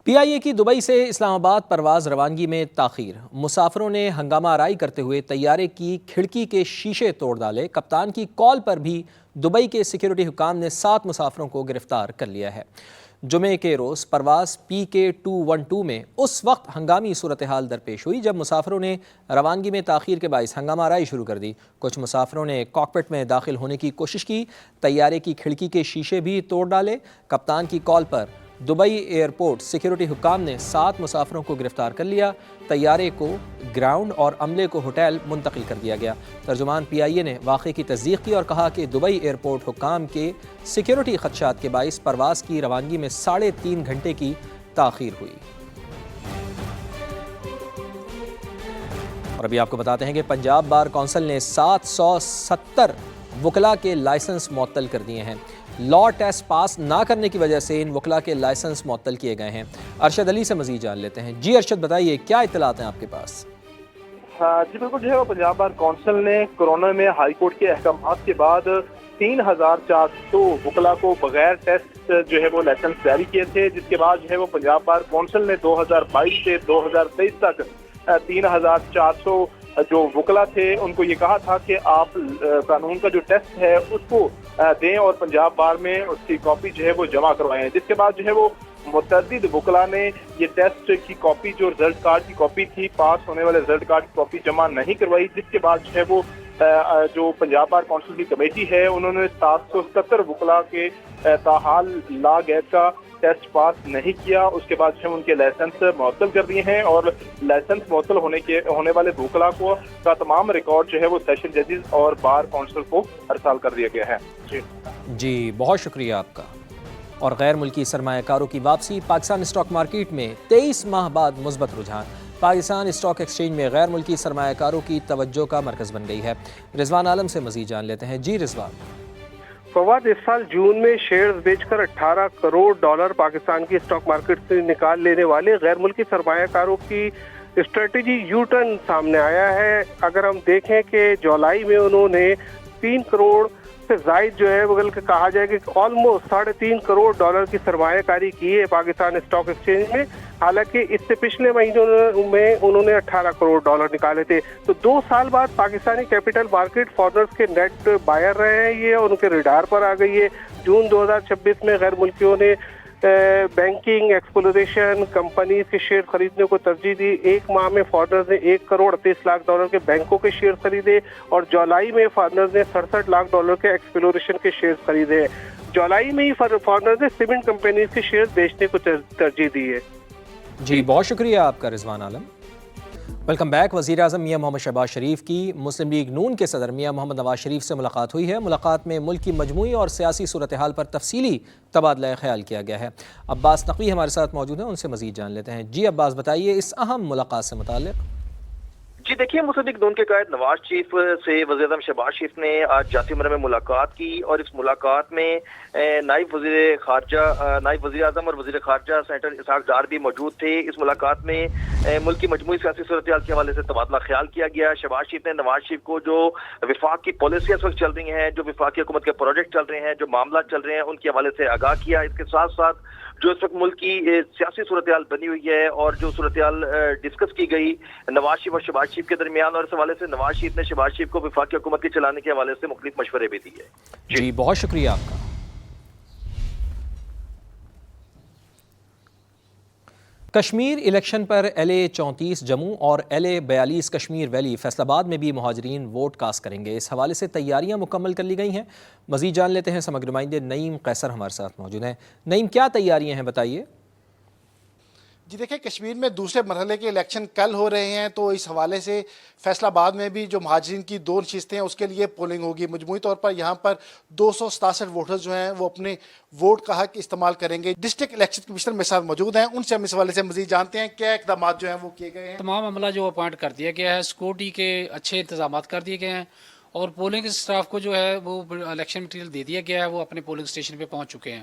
پی آئی اے کی دبئی سے اسلام آباد پرواز روانگی میں تاخیر، مسافروں نے ہنگامہ آرائی کرتے ہوئے طیارے کی کھڑکی کے شیشے توڑ ڈالے۔ کپتان کی کال پر بھی دبئی کے سیکیورٹی حکام نے 7 مسافروں کو گرفتار کر لیا ہے۔ جمعے کے روز پرواز PK212 میں اس وقت ہنگامی صورتحال درپیش ہوئی جب مسافروں نے روانگی میں تاخیر کے باعث ہنگامہ آرائی شروع کر دی۔ کچھ مسافروں نے کاکپٹ میں داخل ہونے کی کوشش کی، طیارے کی کھڑکی کے شیشے بھی توڑ ڈالے۔ کپتان کی کال پر دبئی ایئرپورٹ سیکیورٹی حکام نے 7 مسافروں کو گرفتار کر لیا۔ طیارے کو گراؤنڈ اور عملے کو ہوٹل منتقل کر دیا گیا۔ ترجمان PIA نے واقعے کی تصدیق کی اور کہا کہ دبئی ایئرپورٹ حکام کے سیکیورٹی خدشات کے باعث پرواز کی روانگی میں 3.5 گھنٹے کی تاخیر ہوئی۔ اور ابھی آپ کو بتاتے ہیں کہ پنجاب بار کونسل نے 770 وکلاء کے لائسنس معطل کر دیے ہیں۔ لا ٹیسٹ پاس نہ کرنے کی وجہ سے ان وکلاء کے لائسنس معطل کیے گئے ہیں۔ ارشد علی سے مزید جان لیتے ہیں۔ جی ارشد، بتائیے کیا اطلاعات ہیں آپ کے پاس؟ جی بالکل، جو ہے وہ پنجاب بار کونسل نے کورونا میں ہائی کورٹ کے احکامات کے بعد 3400 وکلاء کو بغیر ٹیسٹ جو ہے وہ لائسنس جاری کیے تھے، جس کے بعد جو ہے وہ پنجاب بار کونسل نے 2022 سے 2023 تک 3400 جو وکلاء تھے ان کو یہ کہا تھا کہ آپ قانون کا جو ٹیسٹ ہے اس کو دیں اور پنجاب بار میں اس کی کاپی جو ہے وہ جمع کروائیں، جس کے بعد جو ہے وہ متعدد وکلاء نے یہ ٹیسٹ کی کاپی، جو رزلٹ کارڈ کی کاپی تھی، پاس ہونے والے رزلٹ کارڈ کی کاپی جمع نہیں کروائی، جس کے بعد جو ہے وہ جو پنجاب بار کونسل کی کمیٹی ہے انہوں نے 770 وکلاء کے تاحال لا گیٹ کا ٹیسٹ پاس نہیں کیا۔ اس کے بعد ان کے لائسنس معطل کر دیے ہیں اور لائسنس معطل ہونے والے وکلاء کو کا تمام ریکارڈ جو ہے وہ سیشن ججز اور بار کونسل کو ارسال کر دیا گیا ہے۔ جی بہت شکریہ آپ کا۔ اور غیر ملکی سرمایہ کاروں کی واپسی، پاکستان اسٹاک مارکیٹ میں 23 ماہ بعد مثبت رجحان۔ پاکستان اسٹاک ایکسچینج میں غیر ملکی سرمایہ کاروں کی توجہ کا مرکز بن گئی ہے۔ رضوان عالم سے مزید جان لیتے ہیں۔ جی رضوان۔ فواد، اس سال جون میں شیئرز بیچ کر 18 کروڑ ڈالر پاکستان کی اسٹاک مارکیٹ سے نکال لینے والے غیر ملکی سرمایہ کاروں کی اسٹریٹجی یو ٹرن سامنے آیا ہے۔ اگر ہم دیکھیں کہ جولائی میں انہوں نے 3 کروڑ سے زائد جو ہے بلکہ کہا جائے کہ آلموسٹ 3.5 کروڑ ڈالر کی سرمایہ کاری کی ہے پاکستان اسٹاک ایکسچینج میں، حالانکہ اس سے پچھلے مہینوں میں انہوں نے 18 کروڑ ڈالر نکالے تھے۔ تو 2 سال بعد پاکستانی کیپٹل مارکیٹ فارنرز کے نیٹ بائر رہے ہیں، یہ ان کے ریڈار پر آ گئی ہے۔ جون 2026 میں غیر ملکیوں نے بینکنگ، ایکسپلوریشن کمپنیز کے شیئر خریدنے کو ترجیح دی۔ 1 ماہ میں فارنرز نے 1 کروڑ 38 لاکھ ڈالر کے بینکوں کے شیئر خریدے اور جولائی میں فارنرز نے 67 لاکھ ڈالر کے ایکسپلوریشن کے شیئر خریدے۔ جولائی میں ہی فارنرز نے سیمنٹ کمپنیز کے شیئر بیچنے کو ترجیح دی ہے۔ جی بہت شکریہ آپ کا رضوان عالم۔ Welcome back. وزیر اعظم میاں محمد شہباز شریف کی مسلم لیگ نون کے صدر میاں محمد نواز شریف سے ملاقات ہوئی ہے۔ ملاقات میں ملک کی مجموعی اور سیاسی صورتحال پر تفصیلی تبادلہ خیال کیا گیا ہے۔ عباس نقوی ہمارے ساتھ موجود ہیں، ان سے مزید جان لیتے ہیں۔ جی عباس، بتائیے اس اہم ملاقات سے متعلق۔ جی دیکھیے، مسلم لیگ نون کے قائد نواز شریف سے وزیر اعظم شہباز شریف نے آج جاتی عمرہ میں ملاقات کی اور اس ملاقات میں نائب وزیر اعظم اور وزیر خارجہ سینیٹر اسحاق ڈار بھی موجود تھے۔ اس ملاقات میں ملک کی مجموعی سیاسی صورتحال کے حوالے سے تبادلہ خیال کیا گیا۔ شہباز شریف نے نواز شریف کو جو وفاق کی پالیسیاں اس وقت چل رہی ہیں، جو وفاقی حکومت کے پروجیکٹ چل رہے ہیں، جو معاملات چل رہے ہیں، ان کے حوالے سے آگاہ کیا۔ اس کے ساتھ ساتھ جو اس وقت ملک کی سیاسی صورتحال بنی ہوئی ہے اور جو صورتحال ڈسکس کی گئی نواز شریف اور شہباز شریف کے درمیان، اور اس حوالے سے نواز شریف نے شہباز شریف کو وفاقی حکومت کے چلانے کے حوالے سے مختلف مشورے بھی دیے۔ جی بہت شکریہ آپ کا۔ کشمیر الیکشن پر LA34 جموں اور LA42 کشمیر ویلی فیصل آباد میں بھی مہاجرین ووٹ کاسٹ کریں گے۔ اس حوالے سے تیاریاں مکمل کر لی گئی ہیں۔ مزید جان لیتے ہیں، سمجھ نمائندے نعیم قیصر ہمارے ساتھ موجود ہیں۔ نعیم، کیا تیاریاں ہیں، بتائیے۔ جی دیکھیں، کشمیر میں دوسرے مرحلے کے الیکشن کل ہو رہے ہیں، تو اس حوالے سے فیصل آباد میں بھی جو مہاجرین کی 2 نشستیں ہیں اس کے لیے پولنگ ہوگی۔ مجموعی طور پر یہاں پر 267 ووٹرز جو ہیں وہ اپنے ووٹ کا حق استعمال کریں گے۔ ڈسٹرکٹ الیکشن کمشنر میرے ساتھ موجود ہیں، ان سے ہم اس حوالے سے مزید جانتے ہیں کیا اقدامات جو ہیں وہ کیے گئے ہیں۔ تمام عملہ جو اپوائنٹ کر دیا گیا ہے، سیکورٹی کے اچھے انتظامات کر دیے گئے ہیں اور پولنگ اسٹاف کو جو ہے وہ الیکشن مٹیریل دے دیا گیا ہے، وہ اپنے پولنگ اسٹیشن پہ پہنچ چکے ہیں۔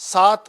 7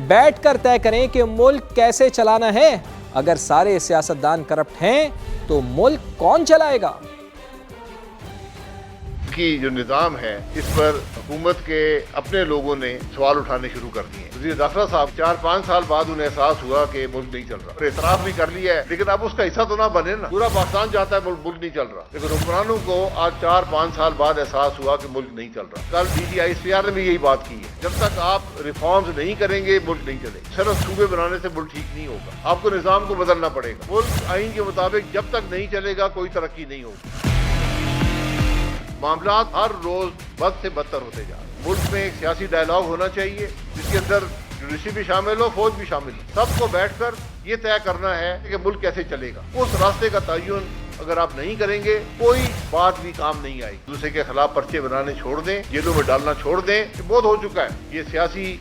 بیٹھ کر طے کریں کہ ملک کیسے چلانا ہے۔ اگر سارے سیاستدان کرپٹ ہیں تو ملک کون چلائے گا؟ کی جو نظام ہے اس پر حکومت کے اپنے لوگوں نے سوال اٹھانے شروع کر دیے۔ وزیر داخلہ صاحب 4-5 سال بعد انہیں احساس ہوا کہ ملک نہیں چل رہا، اور اعتراف بھی کر لیا ہے، لیکن اب اس کا حصہ تو نہ بنے نا۔ پورا پاکستان چاہتا ہے ملک نہیں چل رہا، لیکن حکمرانوں کو آج 4-5 سال بعد احساس ہوا کہ ملک نہیں چل رہا۔ کل DGISPR نے بھی یہی بات کی ہے، جب تک آپ ریفارمز نہیں کریں گے ملک نہیں چلے گا۔ صرف صوبے بنانے سے ملک ٹھیک نہیں ہوگا، آپ کو نظام کو بدلنا پڑے گا۔ ملک آئین کے مطابق جب تک نہیں چلے گا کوئی ترقی نہیں ہوگی۔ معاملات ہر روز بد سے بدتر ہوتے جا رہے ہیں۔ ملک میں ایک سیاسی ڈائلاگ ہونا چاہیے جس کے اندر جوڈیشری بھی شامل ہو، فوج بھی شامل ہو، سب کو بیٹھ کر یہ طے کرنا ہے کہ ملک کیسے چلے گا۔ اس راستے کا تعین اگر آپ نہیں کریں گے کوئی بات بھی کام نہیں آئی۔ دوسرے کے خلاف پرچے بنانے چھوڑ دیں، جیلوں میں ڈالنا چھوڑ دیں، یہ بہت ہو چکا ہے۔ یہ سیاسی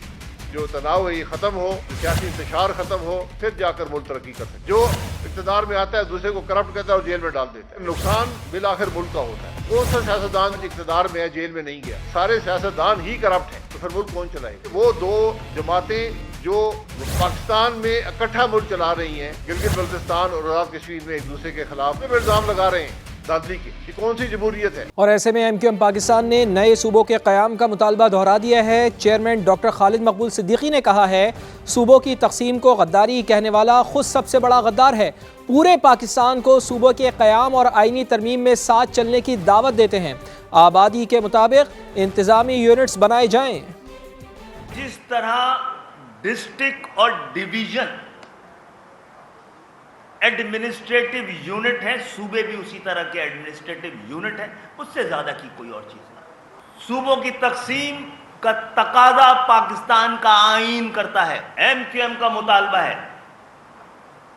جو تناؤ ہے یہ ختم ہو، سیاسی انتشار ختم ہو، پھر جا کر ملک ترقی کر سکے۔ جو اقتدار میں آتا ہے دوسرے کو کرپٹ کرتا ہے اور جیل میں ڈال دیتا ہے، نقصان بالآخر ملک کا ہوتا ہے۔ کون سا سیاستدان اقتدار میں ہے جیل میں نہیں گیا؟ سارے سیاستدان ہی کرپٹ ہیں، تو پھر ملک کون چلائے؟ وہ دو جماعتیں جو پاکستان میں اکٹھا ملک چلا رہی ہیں، گلگت بلتستان اور آزاد کشمیر میں ایک دوسرے کے خلاف الزام لگا رہے ہیں دادلی کی، یہ کون سی جمہوریت ہے؟ اور ایسے میں MQM پاکستان نے نئے صوبوں کے قیام کا مطالبہ دہرا دیا ہے۔ چیئرمین ڈاکٹر خالد مقبول صدیقی نے کہا ہے صوبوں کی تقسیم کو غداری کہنے والا خود سب سے بڑا غدار ہے۔ پورے پاکستان کو صوبوں کے قیام اور آئینی ترمیم میں ساتھ چلنے کی دعوت دیتے ہیں۔ آبادی کے مطابق انتظامی یونٹس بنائے جائیں۔ جس طرح ڈسٹرکٹ اور ڈویژن ایڈمنسٹریٹو یونٹ ہیں، صوبے بھی اسی طرح کے ایڈمنسٹریٹو یونٹ ہیں، اس سے زیادہ کی کوئی اور چیز نہیں۔ صوبوں کی تقسیم کا تقاضا پاکستان کا آئین کرتا ہے۔ MQM کا مطالبہ ہے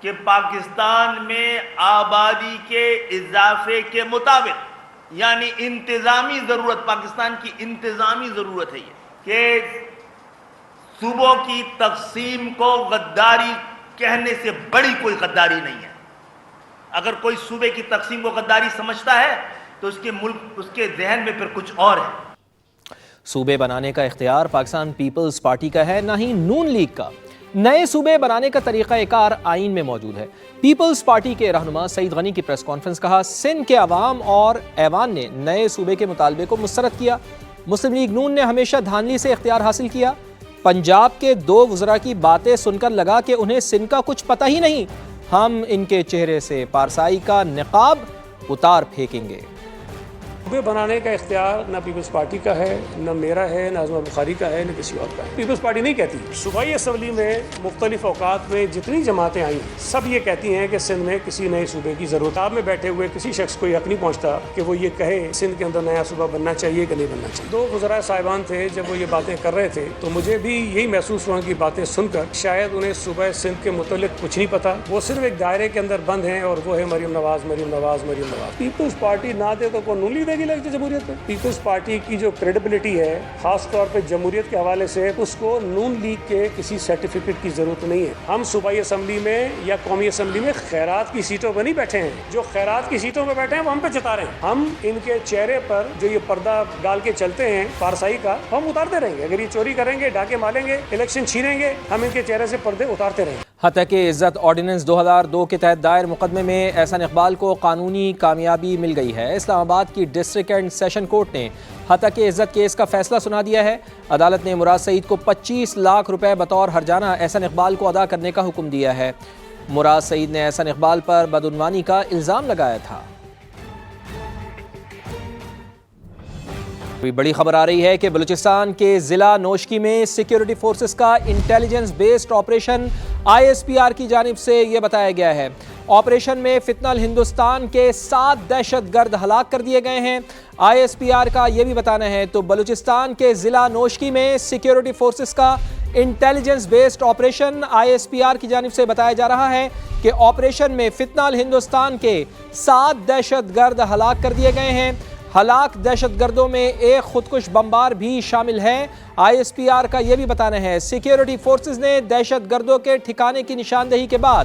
کہ پاکستان میں آبادی کے اضافے کے مطابق، یعنی انتظامی ضرورت، پاکستان کی انتظامی ضرورت ہے یہ کہ صوبوں کی تقسیم کو غداری کہنے سے بڑی کوئی غداری نہیں ہے۔ اگر کوئی صوبے کی تقسیم کو غداری سمجھتا ہے تو اس کے ذہن میں پھر کچھ اور ہے۔ صوبے بنانے کا اختیار پاکستان پیپلز پارٹی کا ہے، نہ ہی نون لیگ کا۔ نئے صوبے بنانے کا طریقہ کار آئین میں موجود ہے۔ پیپلز پارٹی کے رہنما سعید غنی کی پریس کانفرنس، کہا سندھ کے عوام اور ایوان نے نئے صوبے کے مطالبے کو مسترد کیا۔ مسلم لیگ نون نے ہمیشہ دھاندلی سے اختیار حاصل کیا۔ پنجاب کے 2 وزراء کی باتیں سن کر لگا کہ انہیں سندھ کا کچھ پتہ ہی نہیں۔ ہم ان کے چہرے سے پارسائی کا نقاب اتار پھینکیں گے۔ صوبے بنانے کا اختیار نہ پیپلز پارٹی کا ہے، نہ میرا ہے، نہ اعظم بخاری کا ہے، نہ کسی اور کا ہے۔ پیپلز پارٹی نہیں کہتی۔ صوبائی اسمبلی میں مختلف اوقات میں جتنی جماعتیں آئی ہیں سب یہ کہتی ہیں کہ سندھ میں کسی نئے صوبے کی ضرورت۔ آپ میں بیٹھے ہوئے کسی شخص کو یہ حق نہیں پہنچتا کہ وہ یہ کہے سندھ کے اندر نیا صوبہ بننا چاہیے کہ نہیں بننا چاہیے۔ 2 وزراء صاحبان تھے، جب وہ یہ باتیں کر رہے تھے تو مجھے بھی یہی محسوس ہوا کہ باتیں سن کر شاید انہیں صوبہ سندھ کے متعلق کچھ نہیں پتا، وہ صرف ایک دائرے کے اندر بند ہیں اور وہ ہے مریم نواز، مریم نواز، مریم نواز۔ پیپلز پارٹی نہ دے تو کون نون لیگ دے گی لگتی جمہوریت پہ؟ پیپلز پارٹی کی جو کریڈیبلٹی ہے خاص طور پہ جمہوریت کے حوالے سے، اس کو نون لیگ کے کسی سرٹیفکیٹ کی ضرورت نہیں ہے۔ ہم صوبائی اسمبلی میں یا قومی اسمبلی میں خیرات کی سیٹوں پہ نہیں بیٹھے ہیں، جو خیرات کی سیٹوں پہ بیٹھے ہیں وہ ہم پہ جتا رہے ہیں۔ ہم ان کے چہرے پر جو یہ پردہ ڈال کے چلتے ہیں پارسائی کا، ہم اتارتے رہیں گے۔ اگر یہ چوری کریں گے، ڈاکے ماریں گے، الیکشن چھینیں گے، ہم ان کے چہرے سے پردے اتارتے رہیں گے۔ حتیٰ کہ عزت آرڈیننس 2002 کے تحت دائر مقدمے میں احسان اقبال کو قانونی کامیابی مل گئی ہے۔ اسلام آباد کی ڈسٹرکٹ اینڈ سیشن کورٹ نے حتیٰ کہ عزت کیس کا فیصلہ سنا دیا ہے۔ عدالت نے مراد سعید کو 25 لاکھ روپے بطور ہرجانہ احسان اقبال کو ادا کرنے کا حکم دیا ہے۔ مراد سعید نے احسان اقبال پر بدعنوانی کا الزام لگایا تھا۔ بڑی خبر آ رہی ہے کہ بلوچستان کے ضلع نوشکی میں سیکیورٹی فورسز کا انٹیلیجنس بیسڈ آپریشن ISPR کی جانب سے یہ بتایا گیا ہے۔ آپریشن میں فتنہ الہندوستان کے 7 دہشت گرد ہلاک کر دیے گئے ہیں۔ ISPR کا یہ بھی بتانا ہے تو بلوچستان کے ضلع نوشکی میں سیکیورٹی فورسز کا انٹیلیجنس بیسڈ آپریشن ISPR کی جانب سے بتایا جا رہا ہے کہ آپریشن میں فتنہ الہندوستان کے 7 دہشت گرد ہلاک کر دیے گئے ہیں۔ ہلاک دہشت گردوں میں ایک خودکش بمبار بھی شامل ہے۔ ISPR کا یہ بھی بتانا ہے سیکیورٹی فورسز نے دہشت گردوں کے ٹھکانے کی نشاندہی کے بعد